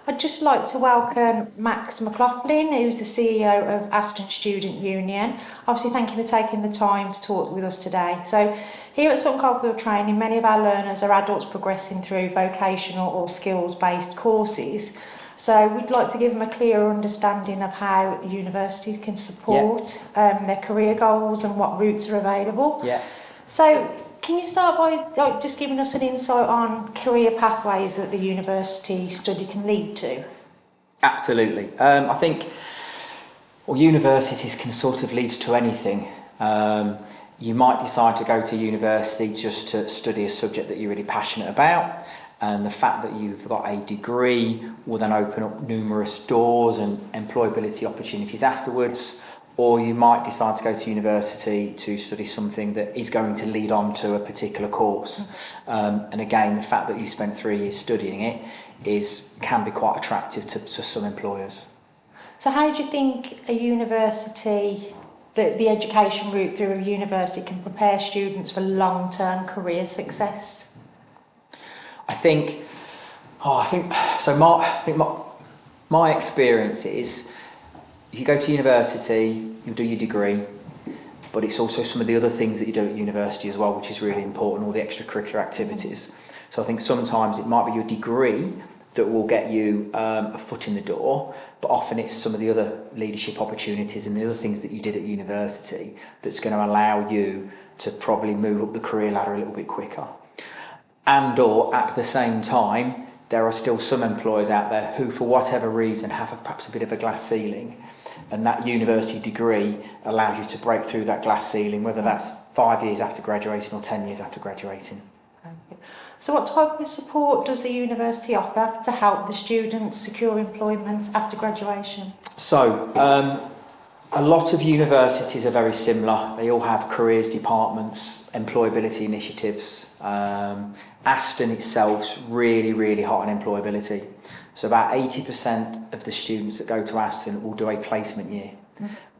I'd just like to welcome McGlaughlin, who's the CEO of Aston Student Union. Obviously, thank you for taking the time to talk with us today. So, here at Sutton Coldfield Training, many of our learners are adults progressing through vocational or skills-based courses. So, we'd like to give them a clearer understanding of how universities can support their career goals and what routes are available. So, can you start by just giving us an insight on career pathways that the university study can lead to? Absolutely. I think universities can sort of lead to anything. You might decide to go to university just to study a subject that you're really passionate about, and the fact that you've got a degree will then open up numerous doors and employability opportunities afterwards. Or you might decide to go to university to study something that is going to lead on to a particular course. And again, the fact that you spent 3 years studying it can be quite attractive to some employers. So how do you think a university, the education route through a university can prepare students for long-term career success? I think my experience is, if you go to university, you do your degree, but it's also some of the other things that you do at university as well, which is really important, all the extracurricular activities. So I think sometimes it might be your degree that will get you a foot in the door, but often it's some of the other leadership opportunities and the other things that you did at university that's going to allow you to probably move up the career ladder a little bit quicker. And or at the same time, there are still some employers out there who, for whatever reason, have perhaps a bit of a glass ceiling, and that university degree allows you to break through that glass ceiling, whether that's 5 years after graduating or 10 years after graduating. So what type of support does the university offer to help the students secure employment after graduation? So a lot of universities are very similar. They all have careers departments, employability initiatives. Aston itself's really hot on employability. So about 80% of the students that go to Aston will do a placement year.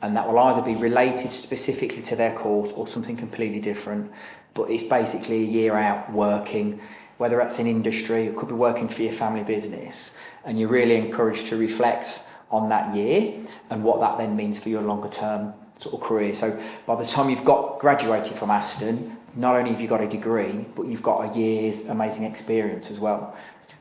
And that will either be related specifically to their course or something completely different. But it's basically a year out working, whether that's in industry, it could be working for your family business. And you're really encouraged to reflect on that year and what that then means for your longer term sort of career. So by the time you've graduated from Aston, not only have you got a degree, but you've got a year's amazing experience as well.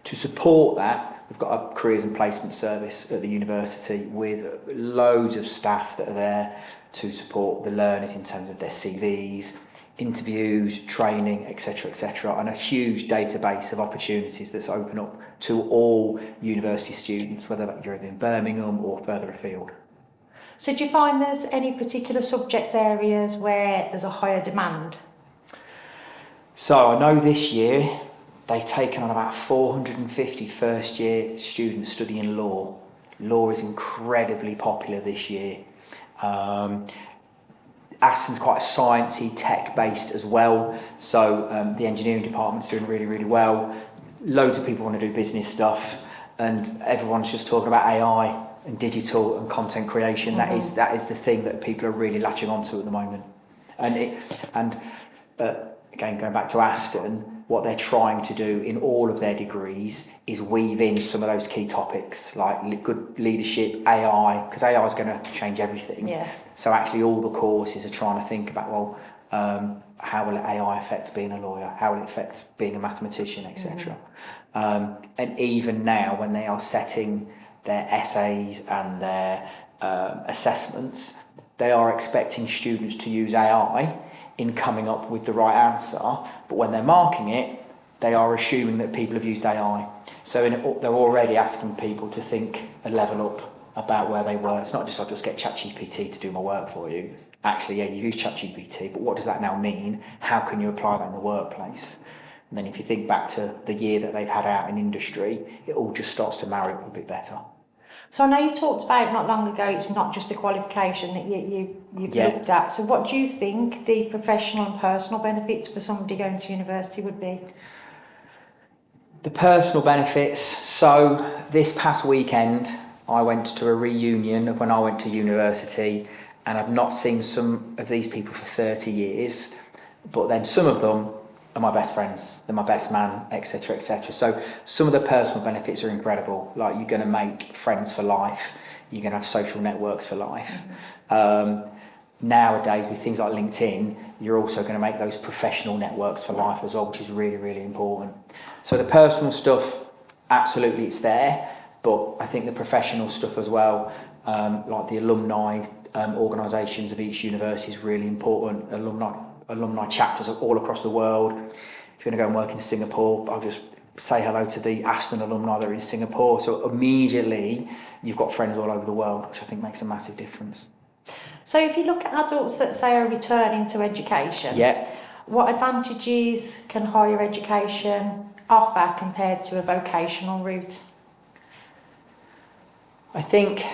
To support that, we've got a careers and placement service at the university with loads of staff that are there to support the learners in terms of their CVs, interviews, training, etc., and a huge database of opportunities that's open up to all university students, whether you're in Birmingham or further afield. So do you find there's any particular subject areas where there's a higher demand? So I know this year they've taken on about 450 first year students studying law. Law is incredibly popular this year. Aston's quite sciencey, tech-based as well, so the engineering department's doing really well. Loads of people want to do business stuff, and everyone's just talking about AI and digital and content creation. That is the thing that people are really latching onto at the moment. Again, going back to Aston, what they're trying to do in all of their degrees is weave in some of those key topics like good leadership, AI, because AI is going to change everything. So actually all the courses are trying to think about, how will AI affect being a lawyer? How will it affect being a mathematician, etc. And even now, when they are setting their essays and their assessments, they are expecting students to use AI in coming up with the right answer, but when they're marking it, they are assuming that people have used AI. So they're already asking people to think a level up about where they were. It's not just, I'll just get ChatGPT to do my work for you. Actually, you use ChatGPT, but what does that now mean? How can you apply that in the workplace? And then if you think back to the year that they've had out in industry, it all just starts to marry up a bit better. So I know you talked about not long ago, it's not just the qualification that you've looked at. So what do you think the professional and personal benefits for somebody going to university would be? The personal benefits. So this past weekend, I went to a reunion of when I went to university, and I've not seen some of these people for 30 years. But then some of them are my best friends, they're my best man, etc., etc. So some of the personal benefits are incredible. Like, you're going to make friends for life, you're going to have social networks for life. Nowadays, with things like LinkedIn, you're also going to make those professional networks for life as well, which is really, really important. So the personal stuff, absolutely, it's there, but I think the professional stuff as well, like the alumni organisations of each university, is really important. Alumni chapters all across the world. If you're going to go and work in Singapore, I'll just say hello to the Aston alumni that are in Singapore. So immediately you've got friends all over the world, which I think makes a massive difference. So if you look at adults that say are returning to education, what advantages can higher education offer compared to a vocational route? I think,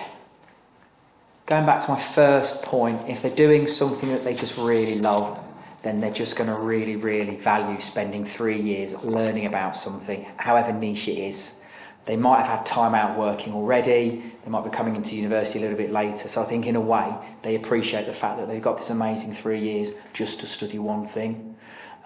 going back to my first point, if they're doing something that they just really love, then they're just going to really, really value spending 3 years learning about something, however niche it is. They might have had time out working already, they might be coming into university a little bit later. So I think in a way, they appreciate the fact that they've got this amazing 3 years just to study one thing.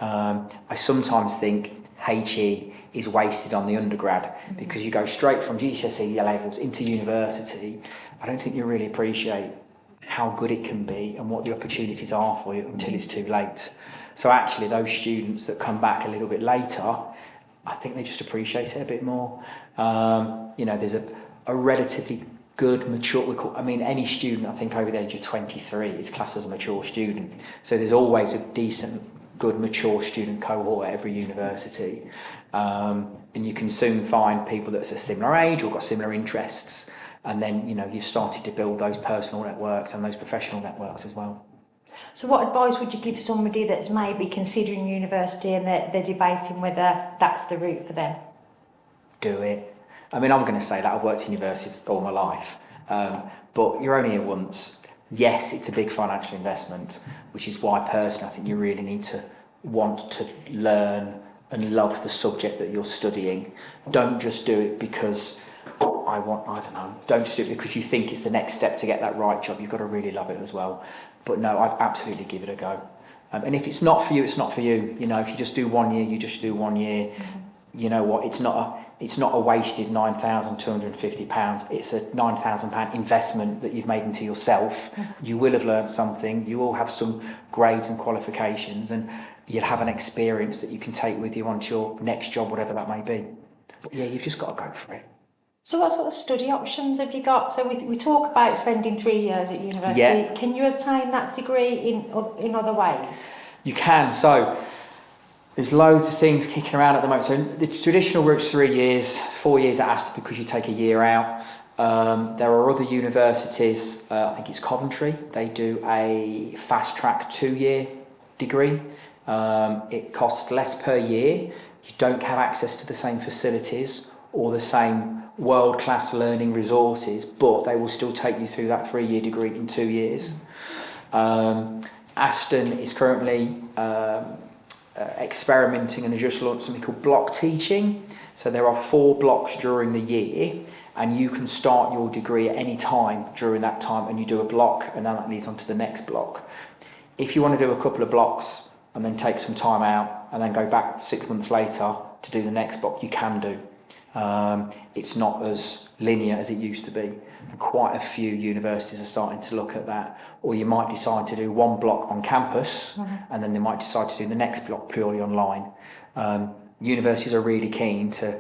I sometimes think HE is wasted on the undergrad, because you go straight from GCSE levels into university. I don't think you really appreciate how good it can be and what the opportunities are for you until it's too late. So actually, those students that come back a little bit later, I think they just appreciate it a bit more. There's a relatively good, mature, any student, I think, over the age of 23 is classed as a mature student. So there's always a decent, good, mature student cohort at every university. And you can soon find people that's a similar age or got similar interests. And then, you've started to build those personal networks and those professional networks as well. So what advice would you give somebody that's maybe considering university and they're debating whether that's the route for them? Do it. I'm going to say that I've worked in universities all my life, but you're only here once. Yes, it's a big financial investment, which is why personally I think you really need to want to learn and love the subject that you're studying. Don't just do it because don't just do it because you think it's the next step to get that right job. You've got to really love it as well. But no, I'd absolutely give it a go. And if it's not for you, it's not for you. If you just do 1 year, you just do 1 year. You know what? It's not a wasted £9,250. It's a £9,000 investment that you've made into yourself. You will have learned something. You will have some grades and qualifications, and you'll have an experience that you can take with you onto your next job, whatever that may be. But yeah, you've just got to go for it. So what sort of study options have you got? So we talk about spending 3 years at university. Yeah. Can you obtain that degree in other ways? You can. So there's loads of things kicking around at the moment. So the traditional route's 3 years, 4 years at Aston because you take a year out. There are other universities, I think it's Coventry, they do a fast track 2-year degree. It costs less per year. You don't have access to the same facilities or the same world-class learning resources, but they will still take you through that 3-year degree in 2 years. Aston is currently experimenting and has just launched something called block teaching. So there are 4 blocks during the year, and you can start your degree at any time during that time, and you do a block, and then that leads on to the next block. If you want to do a couple of blocks and then take some time out and then go back 6 months later to do the next block, you can do. It's not as linear as it used to be. And quite a few universities are starting to look at that. Or you might decide to do 1 block on campus, and then they might decide to do the next block purely online. Universities are really keen to,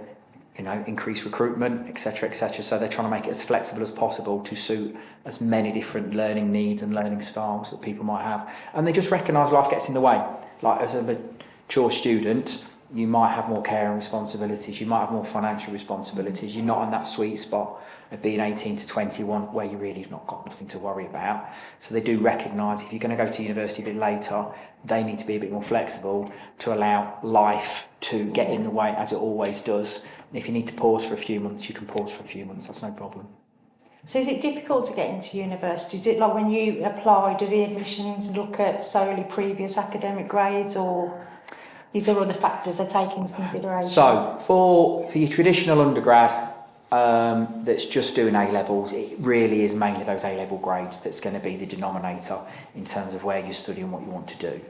increase recruitment, etc., etc. So they're trying to make it as flexible as possible to suit as many different learning needs and learning styles that people might have. And they just recognise life gets in the way. Like, as a mature student, you might have more care and responsibilities, you might have more financial responsibilities, you're not on that sweet spot of being 18 to 21 where you really have not got nothing to worry about. So they do recognise if you're going to go to university a bit later, they need to be a bit more flexible to allow life to get in the way, as it always does. And if you need to pause for a few months, you can pause for a few months, that's no problem. So is it difficult to get into university? Is it like when you apply, do the admissions look at solely previous academic grades, or is there other factors they take into consideration? So for your traditional undergrad, that's just doing A levels, it really is mainly those A level grades that's going to be the denominator in terms of where you study and what you want to do.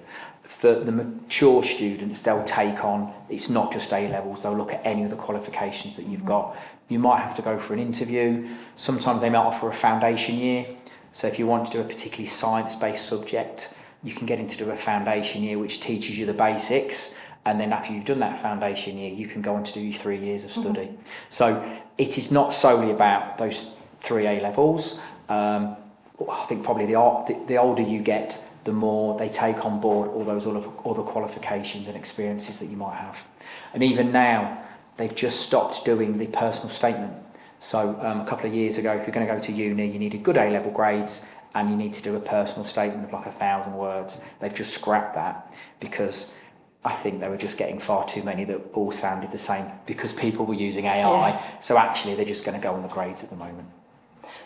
For the mature students, they'll take on, it's not just A levels, they'll look at any of the qualifications that you've got. You might have to go for an interview. Sometimes they might offer a foundation year. So if you want to do a particularly science-based subject, you can get into do a foundation year which teaches you the basics, and then after you've done that foundation year you can go on to do your 3 years of study. So it is not solely about those 3 A levels. I think probably the older you get, the more they take on board all those other qualifications and experiences that you might have. And even now they've just stopped doing the personal statement. So a couple of years ago, if you're going to go to uni, you needed good A-level grades and you need to do a personal statement of like 1,000 words. They've just scrapped that because I think they were just getting far too many that all sounded the same because people were using AI. Yeah. So actually they're just going to go on the grades at the moment.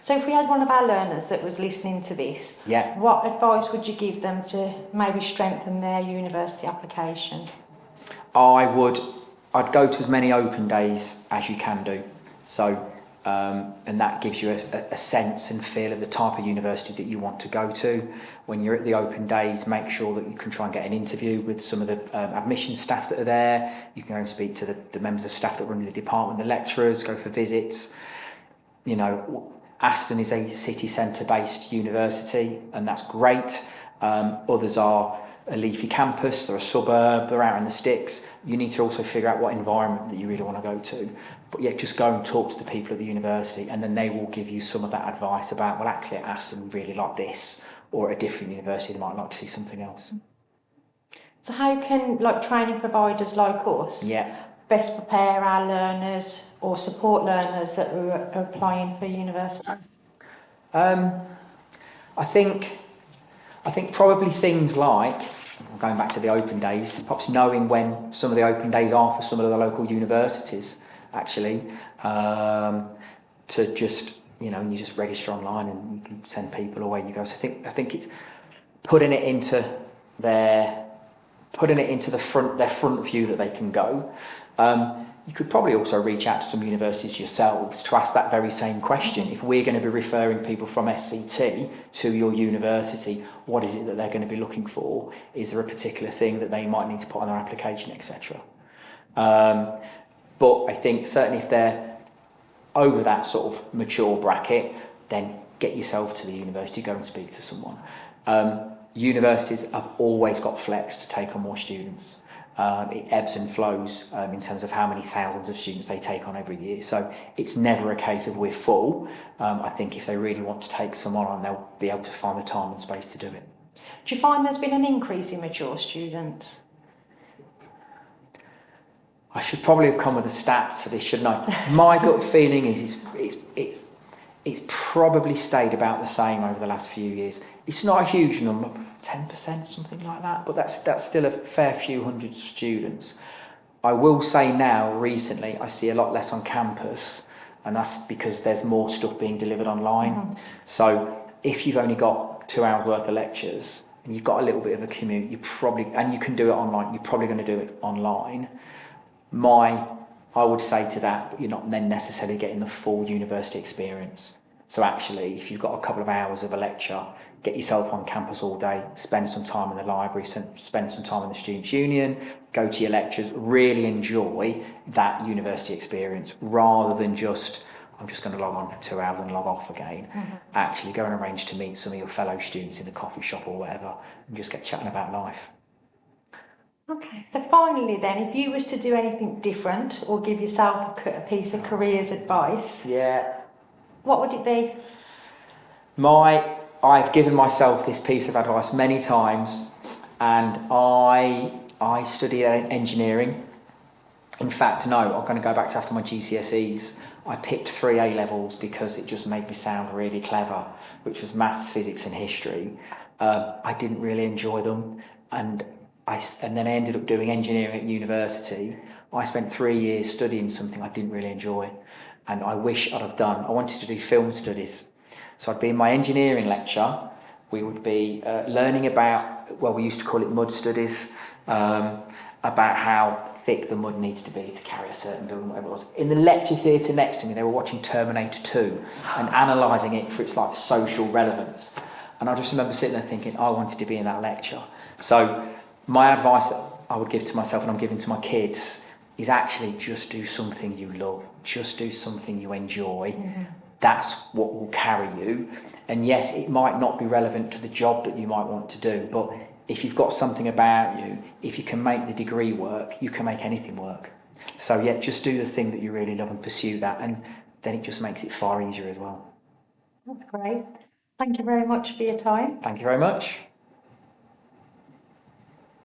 So if we had one of our learners that was listening to this, Yeah. what advice would you give them to maybe strengthen their university application? I'd go to as many open days as you can do. So, and that gives you a sense and feel of the type of university that you want to go to. When you're at the open days, make sure that you can try and get an interview with some of the admissions staff that are there. You can go and speak to the members of staff that run the department, the lecturers, go for visits. You know, Aston is a city centre based university and that's great. Others are a leafy campus, they're a suburb, they're out in the sticks. You need to also figure out what environment that you really want to go to. But yeah, just go and talk to the people at the university and then they will give you some of that advice about, well, actually at Aston we really like this, or at a different university they might like to see something else. So how can training providers like us best prepare our learners or support learners that are applying for university? I think probably things like, going back to the open days, perhaps knowing when some of the open days are for some of the local universities, actually, to just, you just register online and you can send people away you go. So I think it's putting it into their front view that they can go. You could probably also reach out to some universities yourselves to ask that very same question. If we're going to be referring people from SCT to your university, what is it that they're going to be looking for? Is there a particular thing that they might need to put on their application, etc.? But I think certainly if they're over that sort of mature bracket, then get yourself to the university, go and speak to someone. Universities have always got flex to take on more students. It ebbs and flows in terms of how many thousands of students they take on every year. So it's never a case of we're full. I think if they really want to take someone on, they'll be able to find the time and space to do it. Do you find there's been an increase in mature students? I should probably have come with the stats for this, shouldn't I? My gut feeling is it's probably stayed about the same over the last few years. It's not a huge number, 10%, something like that, but that's still a fair few hundred students. I will say now, recently, I see a lot less on campus, and that's because there's more stuff being delivered online. Mm-hmm. So if you've only got 2 hours worth of lectures, and you've got a little bit of a commute, and you can do it online, you're probably going to do it online. I would say to that, but you're not then necessarily getting the full university experience. So actually, if you've got a couple of hours of a lecture, get yourself on campus all day, spend some time in the library, spend some time in the Students' Union, go to your lectures, really enjoy that university experience rather than just, I'm just going to log on for 2 hours and log off again. Mm-hmm. Actually go and arrange to meet some of your fellow students in the coffee shop or whatever and just get chatting about life. Okay, so finally then, if you was to do anything different or give yourself a piece of careers advice, what would it be? I've given myself this piece of advice many times, and I studied engineering. In fact, no, I'm going to go back to after my GCSEs. I picked 3 A levels because it just made me sound really clever, which was maths, physics and history. I didn't really enjoy them, and then I ended up doing engineering at university. I spent 3 years studying something I didn't really enjoy, and I wish I'd have done. I wanted to do film studies. So I'd be in my engineering lecture. We would be learning about, well, we used to call it mud studies, about how thick the mud needs to be to carry a certain building, whatever it was. In the lecture theatre next to me, they were watching Terminator 2 and analysing it for its like social relevance. And I just remember sitting there thinking, I wanted to be in that lecture. So my advice that I would give to myself and I'm giving to my kids is actually just do something you love. Just do something you enjoy. Mm-hmm. That's what will carry you. And yes, it might not be relevant to the job that you might want to do, but if you've got something about you, if you can make the degree work, you can make anything work. So yeah, just do the thing that you really love and pursue that, and then it just makes it far easier as well. That's great. Thank you very much for your time. Thank you very much.